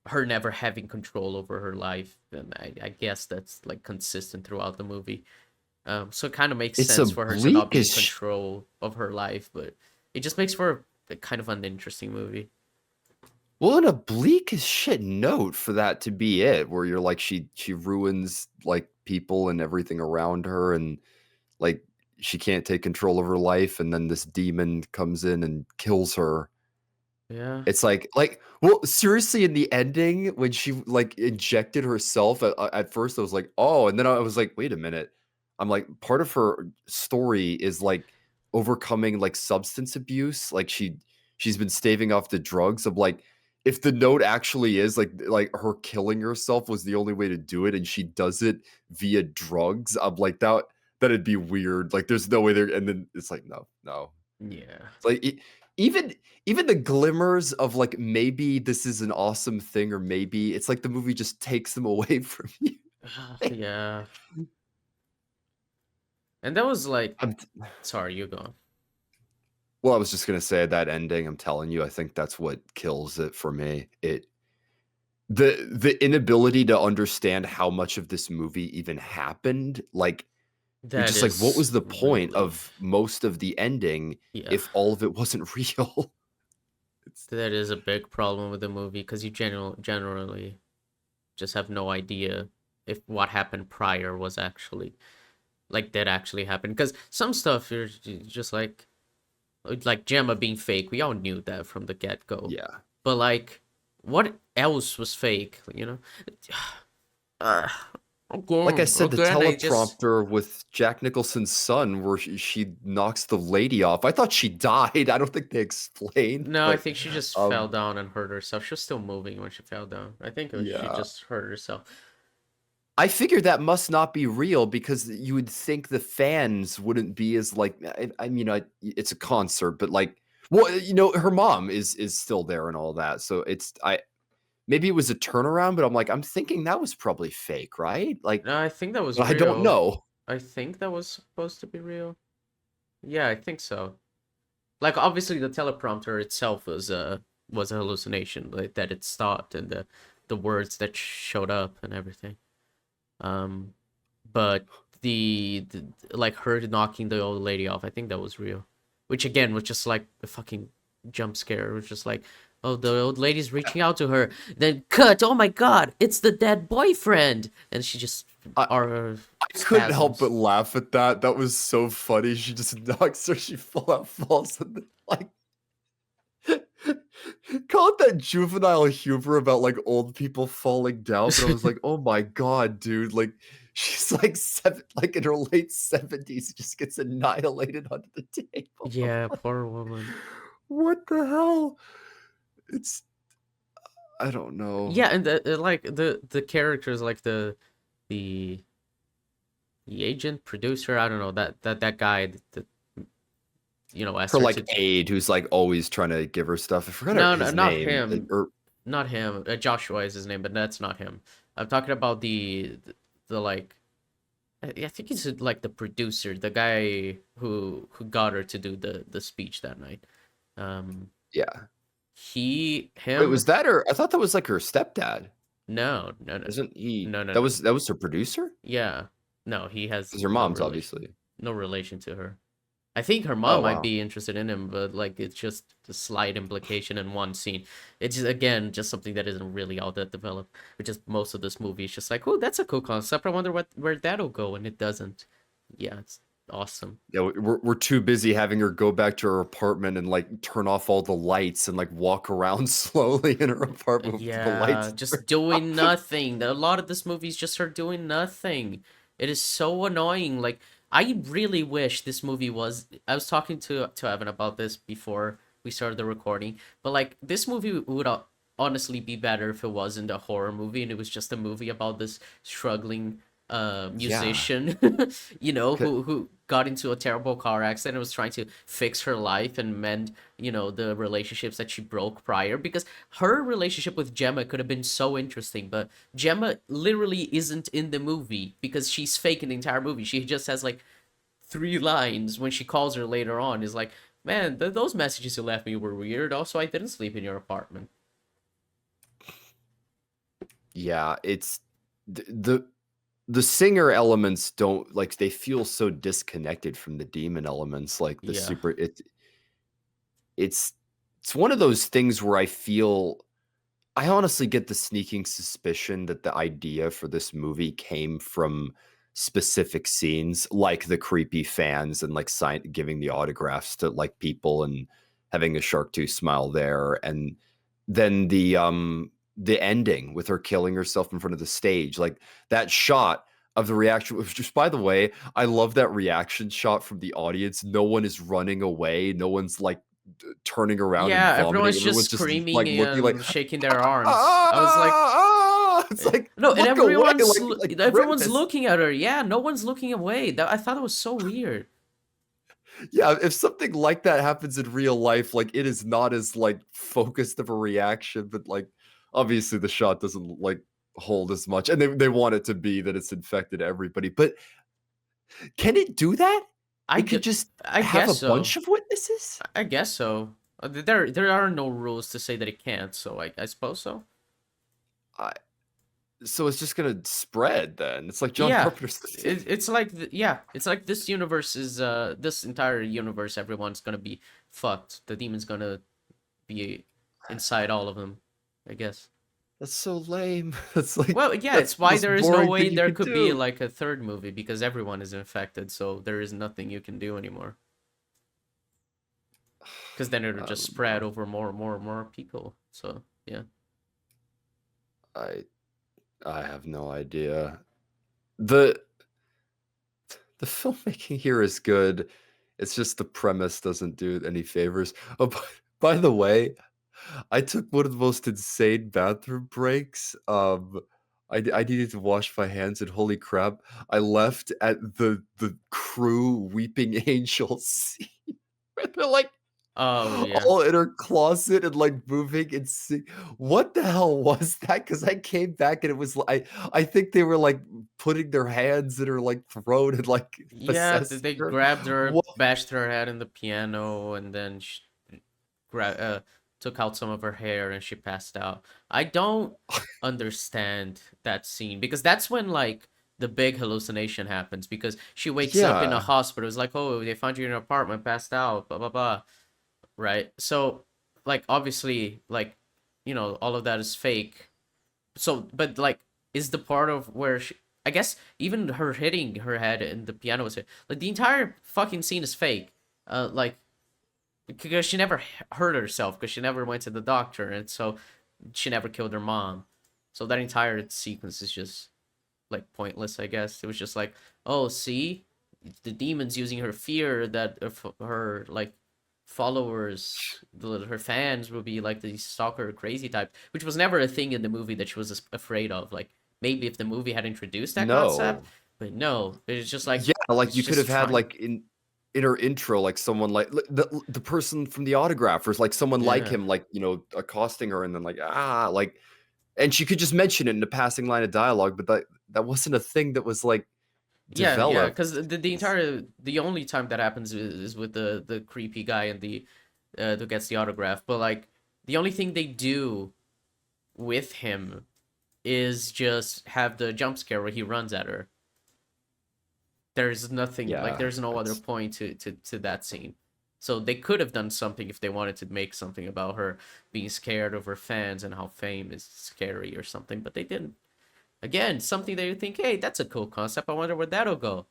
S1: her never having control over her life, and I guess that's like consistent throughout the movie. So it kind of makes
S2: It's a
S1: sense for her to not
S2: bleak
S1: be in
S2: as
S1: control of her life, but it just makes for a kind of an interesting movie.
S2: well, and a bleak as shit note for that to be it, where you're like she ruins like people and everything around her, and like she can't take control of her life, and then this demon comes in and kills her.
S1: Yeah.
S2: It's like, well, seriously, in the ending, when she, like, injected herself, at first I was like, "Oh," and then I was like, "Wait a minute." I'm like, part of her story is, like, overcoming, like, substance abuse, like, she's been staving off the drugs. I'm like, if the note actually is, like, her killing herself was the only way to do it, and she does it via drugs, I'm like, that'd be weird, like, there's no way there and then it's like, "No, no."
S1: Yeah.
S2: It's like even even the glimmers of like maybe this is an awesome thing or maybe it's like the movie just takes them away from you.
S1: Yeah. And that was like,
S2: I'm
S1: sorry, you go on.
S2: Well, I was just gonna say that ending, I'm telling you, I think that's what kills it for me. The inability to understand how much of this movie even happened, like, you're
S1: That
S2: just like, what
S1: is
S2: was the point
S1: really,
S2: of most of the ending
S1: yeah.
S2: if all of it wasn't real? It's
S1: That is a big problem with the movie because you generally just have no idea if what happened prior was actually like that actually happened. Because some stuff you're just like Gemma being fake. We all knew that from the get go.
S2: yeah.
S1: But like, what else was fake? You know, uh,
S2: Like I
S1: again,
S2: said, the
S1: again, I just
S2: teleprompter with Jack Nicholson's son where she knocks the lady off. I thought she died. I don't think they explained,
S1: no. I
S2: but,
S1: think she just fell
S2: um,
S1: down and hurt herself. She was still moving when she fell down. I think she
S2: yeah.
S1: just hurt herself.
S2: I figured that must not be real because you would think the fans wouldn't be as like I mean, it's a concert, but like, well, her mom is still there and all that, so it's I maybe it was a turnaround, but I'm like, I'm thinking that was probably fake, right? Like,
S1: No, I think that was
S2: but I don't
S1: real.
S2: know.
S1: I think that was supposed to be real. Yeah, I think so. Like obviously the teleprompter itself was a hallucination, like that it stopped and the words that showed up and everything. Um, but the like her knocking the old lady off, I think that was real. Which again was just like a fucking jump scare. It was just like, oh, the old lady's reaching out to her. Then cut. Oh my god, it's the dead boyfriend, and she just
S2: I
S1: are
S2: I couldn't help but
S1: spasms.
S2: laugh at that. That was so funny. She just knocks her, she full out falls and then, like call it that juvenile humor about like old people falling down, but I was like, oh my god, dude, like she's like like in her late 70s, just gets annihilated onto the table. I'm
S1: Yeah,
S2: like,
S1: poor woman.
S2: what the hell? It's I don't know.
S1: Yeah, and like the characters, like the the agent producer, I don't know, that guy that asked
S2: Her
S1: her
S2: like
S1: to.
S2: aide who's like always trying to give her stuff. I forgot
S1: No, no,
S2: his
S1: not
S2: name.
S1: him.
S2: Or
S1: Not him. Joshua is his name, but that's not him. I'm talking about the like I think he's like the producer, the guy who got her to do the speech that night. Um,
S2: yeah.
S1: he
S2: Wait,
S1: him
S2: was that her? I thought that was like her stepdad.
S1: no no no
S2: Isn't he?
S1: no no
S2: That
S1: no
S2: was her producer?
S1: yeah no he has
S2: 'Cause her mom's obviously.
S1: no relation to her. I think her
S2: Oh,
S1: mom might
S2: wow.
S1: be interested in him, but like it's just a slight implication in one scene. It's just, again just something that isn't really all that developed. Which is most of this movie is just like, oh, that's a cool concept. I wonder where that'll go, and it doesn't. Yeah, it's awesome.
S2: Yeah, we're too busy having her go back to her apartment and, like, turn off all the lights and, like, walk around slowly in her apartment with the
S1: Yeah,
S2: lights
S1: just
S2: turned
S1: doing
S2: off.
S1: nothing. A lot of this movie is just her doing nothing. It is so annoying. Like, I really wish this movie was. I was talking to Evan about this before we started the recording, but like this movie would honestly be better if it wasn't a horror movie and it was just a movie about this struggling
S2: Yeah.
S1: musician,
S2: C
S1: who got into a terrible car accident and was trying to fix her life and mend, the relationships that she broke prior, because her relationship with Gemma could have been so interesting, but Gemma literally isn't in the movie because she's fake in the entire movie. She just has like three lines when she calls her later on. Is like, man, those messages you left me were weird. Also, I didn't sleep in your apartment.
S2: Yeah, it's the singer elements don't like, they feel so disconnected from the demon elements, like, the
S1: Yeah.
S2: super it's it's one of those things where I feel I honestly get the sneaking suspicion that the idea for this movie came from specific scenes, like the creepy fans and like giving the autographs to like people and having a shark tooth smile there, and then the ending with her killing herself in front of the stage, like that shot of the reaction, which just by the way, I love that reaction shot from the audience. No one is running away. No one's like turning around and
S1: Yeah,
S2: vomiting.
S1: everyone's just
S2: Everyone's just
S1: screaming
S2: like looking like
S1: and shaking their arms. I was like,
S2: ah, it's like
S1: no, and
S2: look away, like
S1: everyone's
S2: grimace.
S1: looking at her. Yeah, no one's looking away. That I thought it was so weird.
S2: Yeah, if something like that happens in real life, like it is not as like focused of a reaction, but like obviously the shot doesn't like hold as much, and they want it to be that it's infected everybody. But can it do that?
S1: I
S2: They could
S1: get,
S2: just
S1: I
S2: have a
S1: guess so.
S2: bunch of witnesses?
S1: I guess so. There are no rules to say that it can't, so I suppose so.
S2: I So it's just gonna spread then. It's like John
S1: Yeah,
S2: Carpenter's The Thing.
S1: it's like yeah, it's like this universe is this entire universe. Everyone's gonna be fucked. The demon's gonna be inside all of them, I guess.
S2: That's so lame. That's like
S1: Well, yeah,
S2: that's
S1: it's
S2: the
S1: why
S2: most
S1: there is no
S2: boring
S1: way
S2: thing you
S1: there
S2: could
S1: could be
S2: do.
S1: like a third movie because everyone is infected, so there is nothing you can do anymore. Because then it'll
S2: I
S1: just
S2: don't
S1: spread
S2: know.
S1: over more and more and more people. So yeah.
S2: I I have no idea. The the filmmaking here is good. It's just the premise doesn't do it any favors. Oh, by the way, I took one of the most insane bathroom breaks. I needed to wash my hands, and holy crap, I left at the crew weeping angels scene where they're like
S1: Oh yeah.
S2: all in her closet and like moving and see what the hell was that? Because I came back and it was I think they were like putting their hands in her like throat and like
S1: Yeah,
S2: possessing
S1: they
S2: her.
S1: grabbed her,
S2: What?
S1: bashed her head in the piano, and then gra- uh, took out some of her hair and she passed out. I don't understand that scene because that's when like the big hallucination happens because she wakes up in a
S2: Yeah.
S1: hospital. It's like, oh, they found you in an apartment, passed out, blah blah blah. Right? So, like, obviously, like, all of that is fake. So, but like, is the part of where I guess even her hitting her head in the piano is like the entire fucking scene is fake. Like because she never hurt herself because she never went to the doctor and so she never killed her mom. So that entire sequence is just like pointless, I guess. It was just like, oh, see, the demon's using her fear that if her like followers, her fans will be like the stalker crazy type, which was never a thing in the movie that she was afraid of. Like maybe if the movie had introduced that concept,
S2: No.
S1: but no, it's just like
S2: Yeah, like
S1: it's
S2: you could
S1: just
S2: have had
S1: trying.
S2: like in her intro, like someone like the person from the autographers, like someone like
S1: Yeah.
S2: him, like accosting her, and then like, and she could just mention it in a passing line of dialogue, but that wasn't a thing that was like
S1: Yeah,
S2: developed.
S1: because the only time that happens is with the creepy guy and the who gets the autograph. But like the only thing they do with him is just have the jump scare where he runs at her. There's nothing like
S2: Yeah,
S1: there's no other
S2: that's
S1: point to that scene. So they could have done something if they wanted to make something about her being scared of her fans and how fame is scary or something, but they didn't. Again, something that you think, hey, that's a cool concept. I wonder where that'll go.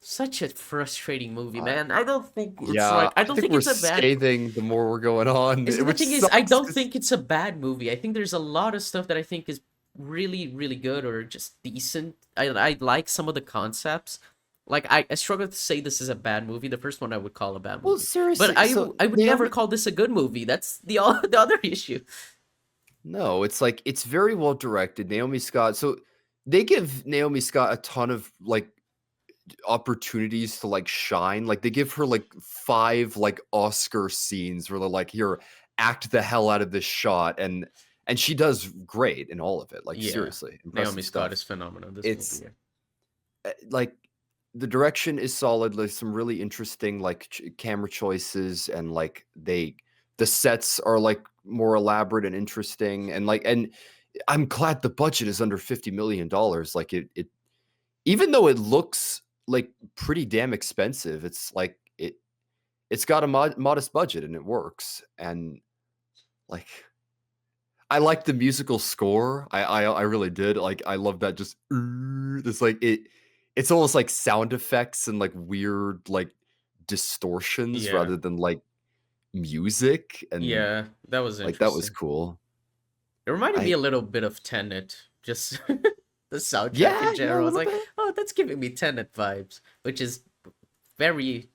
S1: Such a frustrating movie,
S2: uh,
S1: man. I don't think it's
S2: yeah.
S1: like I
S2: I
S1: don't
S2: think
S1: think
S2: we're
S1: it's a bad.
S2: scathing the more we're going on,
S1: Is the
S2: which
S1: thing is I
S2: sucks
S1: don't
S2: 'cause
S1: think it's a bad movie. I think there's a lot of stuff that I think is really really good or just decent. I like some of the concepts. Like I struggle to say this is a bad movie. The first one I would call a bad
S2: well,
S1: movie, but
S2: seriously.
S1: I
S2: So
S1: I would never
S2: Naomi,
S1: call this a good movie. That's the the other issue.
S2: no, it's like it's very well directed. Naomi Scott. So they give Naomi Scott a ton of like opportunities to like shine. Like they give her like 5 like Oscar scenes where they're like, "Here, act the hell out of this shot," and she does great in all of it. Like
S1: Yeah,
S2: seriously,
S1: Naomi
S2: impressive
S1: Scott
S2: stuff.
S1: is phenomenal in this movie.
S2: It's
S1: Yeah.
S2: like the direction is solid. There's some really interesting like camera choices, and like the sets are like more elaborate and interesting, and like and I'm glad the budget is under $50 million. Like it even though it looks like pretty damn expensive, it's like it's got a modest budget and it works. And like I like the musical score. I really did. Like I love that just it's like it's almost like sound effects and like weird like distortions
S1: Yeah.
S2: rather than like music, and
S1: Yeah, that was
S2: like that was
S1: interesting.
S2: cool.
S1: It reminded me
S2: I
S1: a little bit of Tenet, just the soundtrack in
S2: Yeah, yeah, a
S1: general. It's
S2: little
S1: like,
S2: bit.
S1: oh, that's giving me Tenet vibes, which is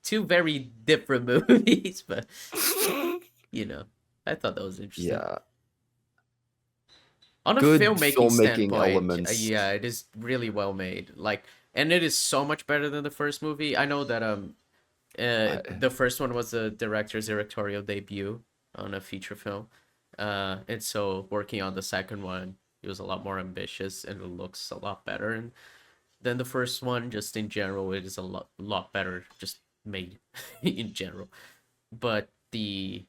S1: two very different movies, but you know, I thought that was interesting.
S2: Yeah,
S1: On a
S2: good
S1: filmmaking
S2: filmmaking
S1: standpoint,
S2: elements.
S1: yeah, it is really well made. Like, and it is so much better than the first movie. I know that
S2: I,
S1: the first one was the director's directorial debut on a feature film. And so working on the second one, it was a lot more ambitious and it looks a lot better. And Then the first one, just in general, it is a lot better, just made in general. But the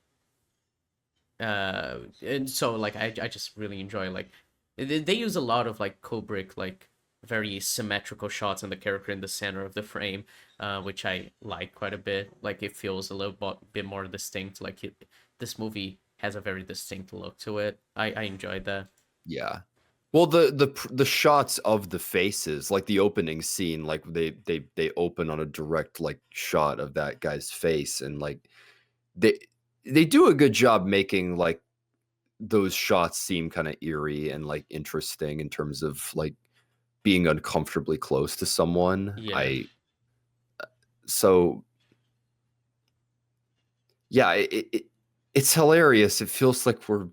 S1: and so like I just really enjoy like they use a lot of like Kubrick like very symmetrical shots and the character in the center of the frame, which I like quite a bit. Like it feels a little bit more distinct. Like this movie has a very distinct look to it. I enjoyed that.
S2: Yeah. Well, the shots of the faces, like the opening scene, like they open on a direct like shot of that guy's face, and like they they do a good job making like those shots seem kind of eerie and like interesting in terms of like being uncomfortably close to someone.
S1: Yeah.
S2: I so yeah, it's hilarious. It feels like we're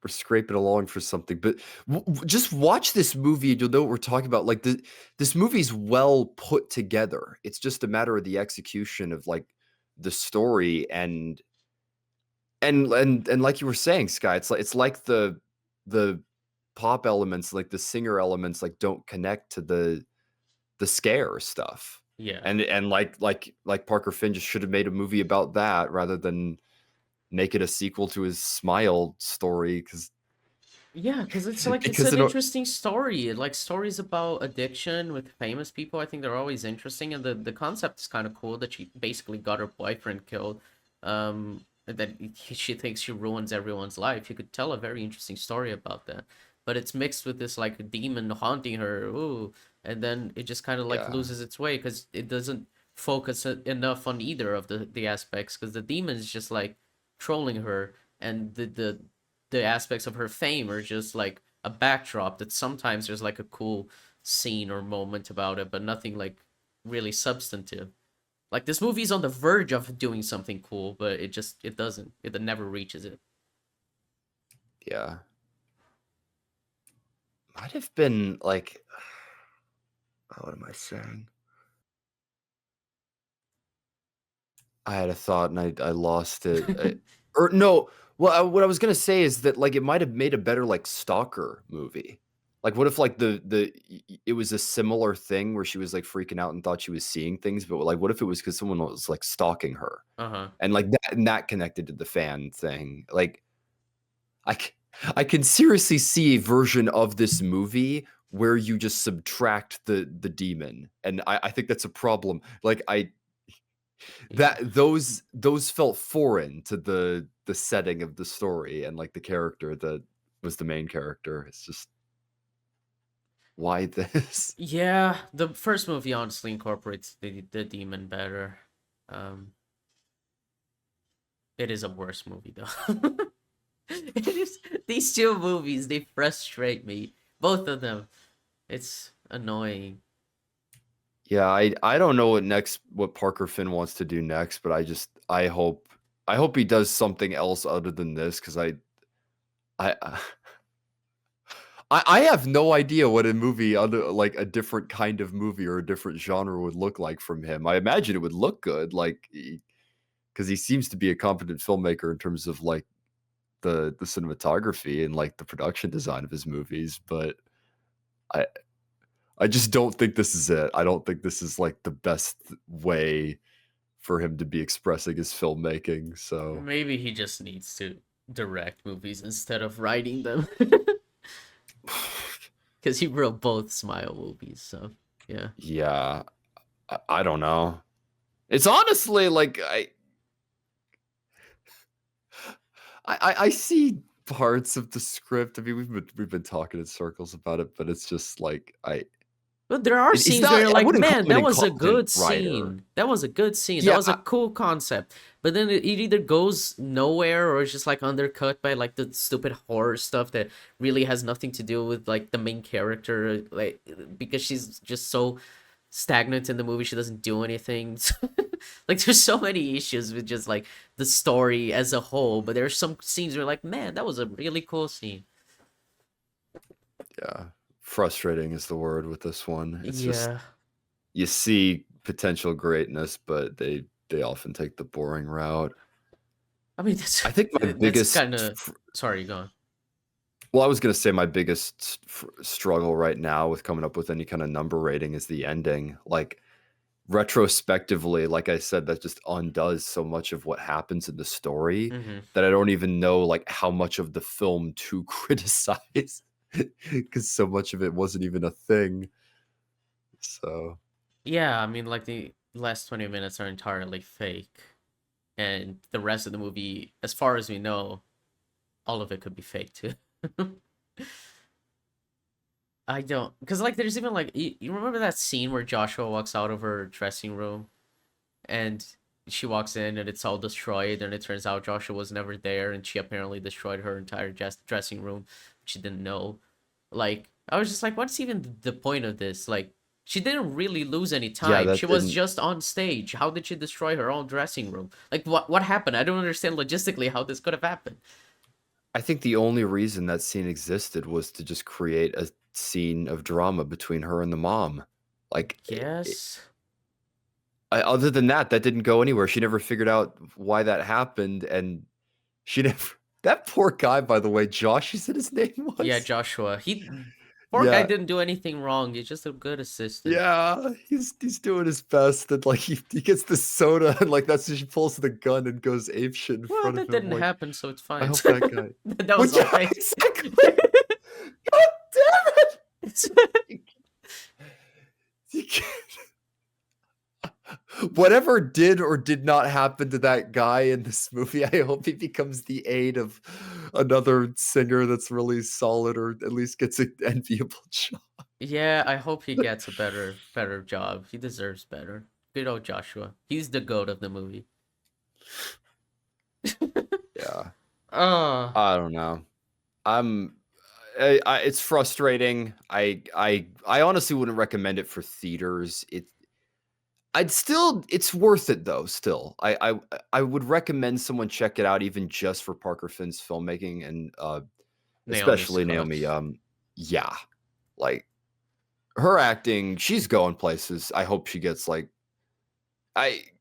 S2: scraping along for something, but just watch this movie and you'll know what we're talking about. Like this movie's well put together. It's just a matter of the execution of like the story and like you were saying, Skye, it's like the pop elements, like the singer elements, like don't connect to the scare stuff.
S1: Yeah.
S2: And like Parker Finn just should have made a movie about that rather than make it a sequel to his Smile story
S1: Yeah, because it's like it's
S2: because
S1: an
S2: it
S1: interesting story. Like stories about addiction with famous people, I think they're always interesting, and the concept is kind of cool that she basically got her boyfriend killed. And that she thinks she ruins everyone's life. You could tell a very interesting story about that, but it's mixed with this like demon haunting her. Ooh, and then it just kind of like
S2: yeah.
S1: loses its way because it doesn't focus enough on either of the aspects. Because the demon is just like trolling her, and the aspects of her fame are just like a backdrop that sometimes there's like a cool scene or moment about it, but nothing like really substantive. Like this movie's on the verge of doing something cool, but it doesn't. It never reaches it.
S2: Yeah. Might have been like what am I saying? I had a thought and I lost it. Or no, well, what I was gonna say is that like it might have made a better like stalker movie. Like what if like it was a similar thing where she was like freaking out and thought she was seeing things, but like what if it was because someone was like stalking her
S1: Uh-huh.
S2: and like that connected to the fan thing. Like I c- I can seriously see a version of this movie where you just subtract the demon, and I think that's a problem. Like
S1: Yeah.
S2: those felt foreign to the setting of the story and like the character that was the main character. It's just why this?
S1: Yeah, the first movie honestly incorporates the demon better. Um it is a worse movie though. It is these two movies, they frustrate me. Both of them. It's annoying.
S2: Yeah, I don't know what Parker Finn wants to do next, but I hope he does something else other than this because I I have no idea what a movie other like a different kind of movie or a different genre would look like from him. I imagine it would look good, like because he seems to be a competent filmmaker in terms of like the cinematography and like the production design of his movies. But I I just don't think this is it. I don't think this is like the best way for him to be expressing his filmmaking. So
S1: Maybe he just needs to direct movies instead of writing them. Because he wrote both Smile movies, so yeah.
S2: yeah, I don't know. It's honestly like I see parts of the script. I mean, we've been talking in circles about it, but it's just like
S1: But there are
S2: he's
S1: scenes where
S2: not.
S1: you're
S2: I
S1: like,
S2: wouldn't call
S1: man,
S2: him an
S1: that was a
S2: incompetent
S1: good
S2: writer.
S1: scene. That was a good scene. That
S2: Yeah,
S1: was a cool concept. But then it either goes nowhere or it's just like undercut by like the stupid horror stuff that really has nothing to do with like the main character. Like because she's just so stagnant in the movie, she doesn't do anything. Like there's so many issues with just like the story as a whole. But there's some scenes where like, man, that was a really cool scene.
S2: yeah. Frustrating is the word with this one. It's just
S1: Yeah.
S2: you see potential greatness, but they often take the boring route.
S1: I mean that's
S2: I think my
S1: that's
S2: biggest
S1: kind of sorry, go on.
S2: Well, I was gonna say my biggest struggle right now with coming up with any kind of number rating is the ending. Like, retrospectively, like I said, that just undoes so much of what happens in the story
S1: Hmm.
S2: that I don't even know, like, how much of the film to criticize because so much of it wasn't even a thing. So,
S1: Yeah, I mean, like the last 20 minutes are entirely fake, and the rest of the movie, as far as we know, all of it could be fake too. I don't, because like there's even like you remember that scene where Joshua walks out of her dressing room and she walks in and it's all destroyed, and it turns out Joshua was never there, and she apparently destroyed her entire dressing room. She didn't know. Like I was just like, what's even the point of this? Like she didn't really lose any
S2: yeah,
S1: time. She
S2: that
S1: was
S2: didn't
S1: just on stage. How did she destroy her own dressing room? Like what happened? I don't understand logistically how this could have happened.
S2: I think the only reason that scene existed was to just create a scene of drama between her and the mom. Like,
S1: Yes.
S2: other than that, that didn't go anywhere. She never figured out why that happened, and she never that poor guy, by the way, Josh, you said his name
S1: Yeah,
S2: was?
S1: Joshua. Poor guy
S2: Yeah.
S1: didn't do anything wrong. He's just a good assistant.
S2: Yeah, he's doing his best, and, like, he gets the soda, and, like, that's when she pulls the gun and goes apeshit in
S1: Well,
S2: front of
S1: that
S2: him,
S1: didn't
S2: like,
S1: happen, so it's
S2: I
S1: fine.
S2: hope that guy
S1: That
S2: well,
S1: was all
S2: yeah,
S1: fake.
S2: exactly! God damn it! You can't whatever did or did not happen to that guy in this movie, I hope he becomes the aid of another singer that's really solid or at least gets an enviable job.
S1: Yeah, I hope he gets a better job. He deserves better. Good old Joshua. He's the goat of the movie.
S2: Yeah.
S1: Oh,
S2: I don't know. I'm it's frustrating. I honestly wouldn't recommend it for theaters. I'd still it's worth it though, still. I would recommend someone check it out even just for Parker Finn's filmmaking and
S1: Naomi
S2: especially Naomi.
S1: Scott.
S2: Yeah. Like her acting, she's going places. I hope she gets like I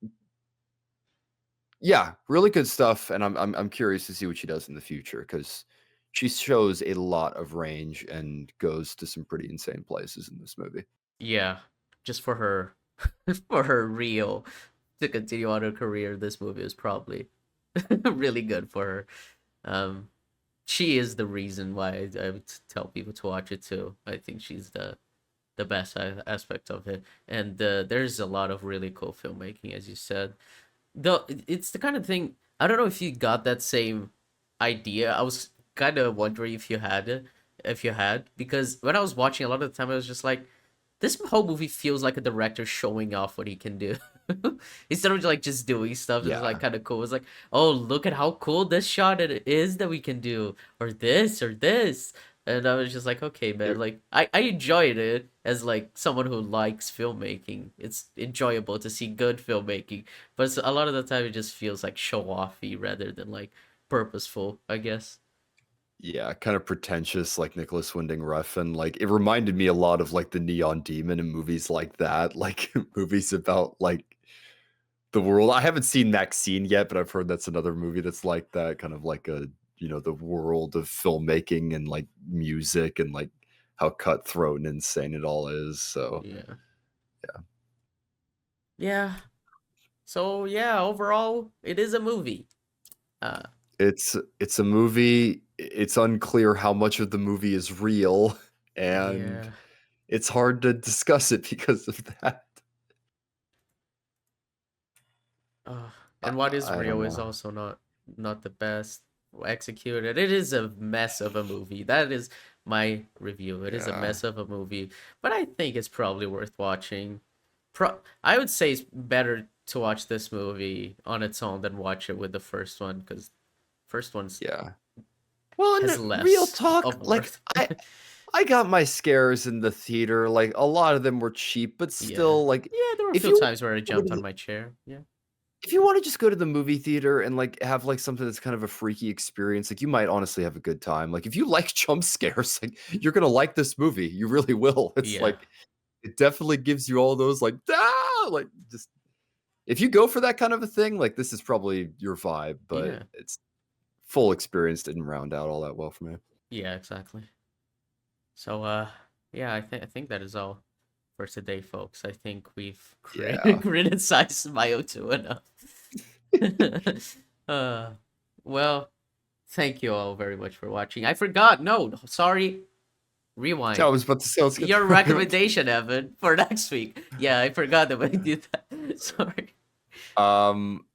S2: yeah, really good stuff, and I'm curious to see what she does in the future because she shows a lot of range and goes to some pretty insane places in this movie.
S1: Yeah, just for her, for her real to continue on her career, this movie is probably really good for her. Um, she is the reason why I would tell people to watch it too. I think she's the best aspect of it, and there's a lot of really cool filmmaking, as you said. Though it's the kind of thing, I don't know if you got that same idea. I was kind of wondering if you had it, if you had, because when I was watching a lot of the time, I was just like, this whole movie feels like a director showing off what he can do. Instead of like just doing stuff that's like
S2: Yeah.
S1: kind of cool. It's like, oh, look at how cool this shot it is that we can do, or this, or this. And I was just like, okay, man,
S2: It
S1: like I enjoyed it as like someone who likes filmmaking. It's enjoyable to see good filmmaking, but a lot of the time it just feels like show offy rather than like purposeful, I guess.
S2: yeah, kind of pretentious like Nicholas Winding Refn. Like it reminded me a lot of like the Neon Demon and movies like that, like movies about like the world. I haven't seen Maxine yet, but I've heard that's another movie that's like that, kind of like a, the world of filmmaking and like music and like how cutthroat and insane it all is. So,
S1: Yeah.
S2: yeah.
S1: Yeah. So yeah, overall, it is a movie. Uh,
S2: It's a movie. It's unclear how much of the movie is real and
S1: yeah.
S2: it's hard to discuss it because of that.
S1: Uh,
S2: I,
S1: and what is
S2: I don't
S1: real is
S2: know.
S1: also not the best executed. It is a mess of a movie. That is my review. It is a
S2: Yeah.
S1: mess of a movie, but I think it's probably worth watching. I would say it's better to watch this movie on its own than watch it with the first one because first one's
S2: Yeah. Well,
S1: has
S2: and real
S1: less
S2: talk,
S1: of
S2: like
S1: worth.
S2: I got my scares in the theater. Like a lot of them were cheap, but
S1: Yeah.
S2: still, like
S1: Yeah, there were a
S2: if
S1: few
S2: you
S1: times where I jumped on my chair. Yeah.
S2: if you want to just go to the movie theater and like have like something that's kind of a freaky experience, like you might honestly have a good time. Like if you like jump scares, like you're gonna like this movie. You really will. It's
S1: Yeah.
S2: like it definitely gives you all those like like just if you go for that kind of a thing, like this is probably your vibe, but
S1: Yeah.
S2: it's full experience didn't round out all that well for me.
S1: Yeah, exactly. So, yeah, I think that is all for today, folks. I think we've
S2: Yeah.
S1: criticized Mayo 2 enough. uh, well, thank you all very much for watching. I forgot. No, sorry.
S2: Yeah, I
S1: Rewind.
S2: was about to say, let's get
S1: Your
S2: the argument.
S1: recommendation, Evan, for next week. Yeah, I forgot that we did that. Sorry.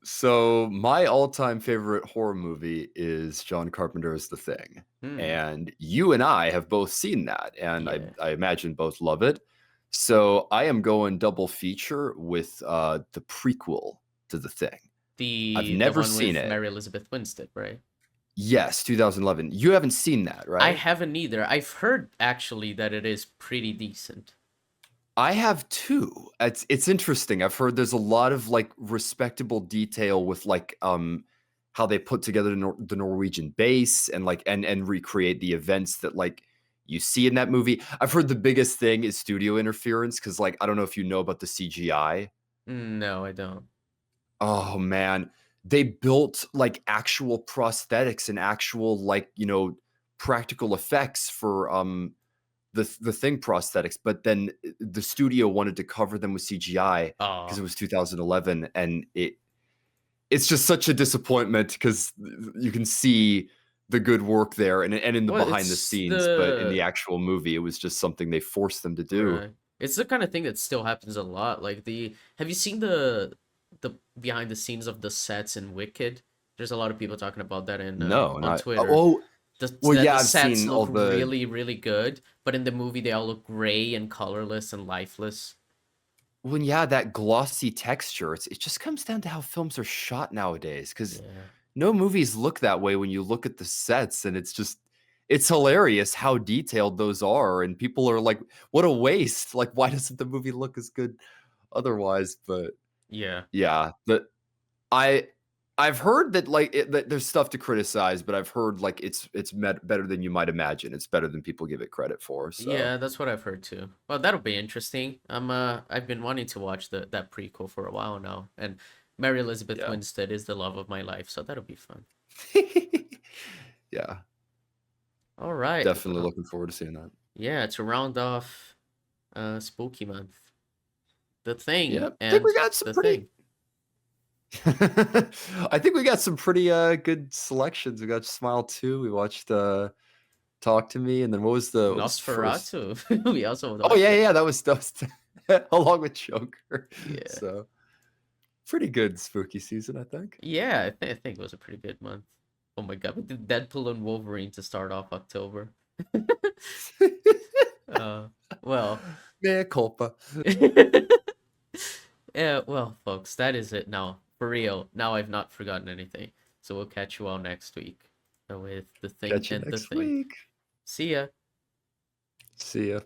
S2: So my all-time favorite horror movie is John Carpenter's The Thing.
S1: Hmm.
S2: And you and I have both seen that, and I,
S1: Yeah.
S2: I imagine both love it. So I am going double feature with the prequel to The Thing. I've
S1: The
S2: never
S1: one
S2: seen
S1: with
S2: it.
S1: Mary Elizabeth Winstead, right?
S2: Yes, 2011. You haven't seen that,
S1: I
S2: right?
S1: haven't either. I've heard actually that it is pretty decent.
S2: I have too. It's interesting. I've heard there's a lot of like respectable detail with like how they put together the Norwegian base and like and recreate the events that like you see in that movie. I've heard the biggest thing is studio interference because like I don't know if you know about the CGI.
S1: No, I don't.
S2: Oh man, they built like actual prosthetics and actual like practical effects for the Thing prosthetics, but then the studio wanted to cover them with CGI because
S1: Oh,
S2: it was 2011, and it's just such a disappointment because you can see the good work there and in the
S1: well,
S2: behind the
S1: it's
S2: scenes, but in the
S1: the
S2: actual movie, it was just something they forced them to do.
S1: right. It's the kind of thing that still happens a lot. Like the have you seen the behind the scenes of the sets in Wicked? There's a lot of people talking about that in
S2: No,
S1: on
S2: not
S1: Twitter.
S2: oh, well,
S1: That
S2: yeah,
S1: the
S2: I've
S1: sets
S2: seen
S1: look
S2: all the
S1: really, really good, but in the movie they all look gray and colorless and lifeless.
S2: when yeah, that glossy texture. It just comes down to how films are shot nowadays because
S1: Yeah.
S2: no movies look that way when you look at the sets, and it's hilarious how detailed those are, and people are like, "What a waste! Like, why doesn't the movie look as good otherwise?" But
S1: Yeah.
S2: yeah, the I I've heard that that there's stuff to criticize, but I've heard like better than you might imagine. It's better than people give it credit for. So
S1: Yeah, that's what I've heard too. Well, that'll be interesting. I've been wanting to watch that prequel for a while now, and Mary Elizabeth
S2: yeah,
S1: Winstead is the love of my life, so that'll be fun.
S2: yeah,
S1: All right.
S2: definitely
S1: Well,
S2: looking forward to seeing that.
S1: yeah, to round off spooky month. The Thing
S2: Yeah, I think
S1: and
S2: we got some
S1: The
S2: pretty
S1: Thing.
S2: I think we got some pretty good selections. We got Smile 2. We watched Talk to Me, and then what was the first?
S1: Nosferatu. We also
S2: Oh
S1: watched
S2: yeah,
S1: that.
S2: yeah, that was along with Joker.
S1: Yeah.
S2: So pretty good spooky season, I think.
S1: Yeah, I think it was a pretty good month. Oh my God, we did Deadpool and Wolverine to start off October. uh, well,
S2: Mea culpa.
S1: yeah, well, folks, that is it now. For real, now I've not forgotten anything. So we'll catch you all next week with The Thing
S2: Catch you
S1: and The
S2: next
S1: Thing.
S2: week.
S1: See ya.
S2: See ya.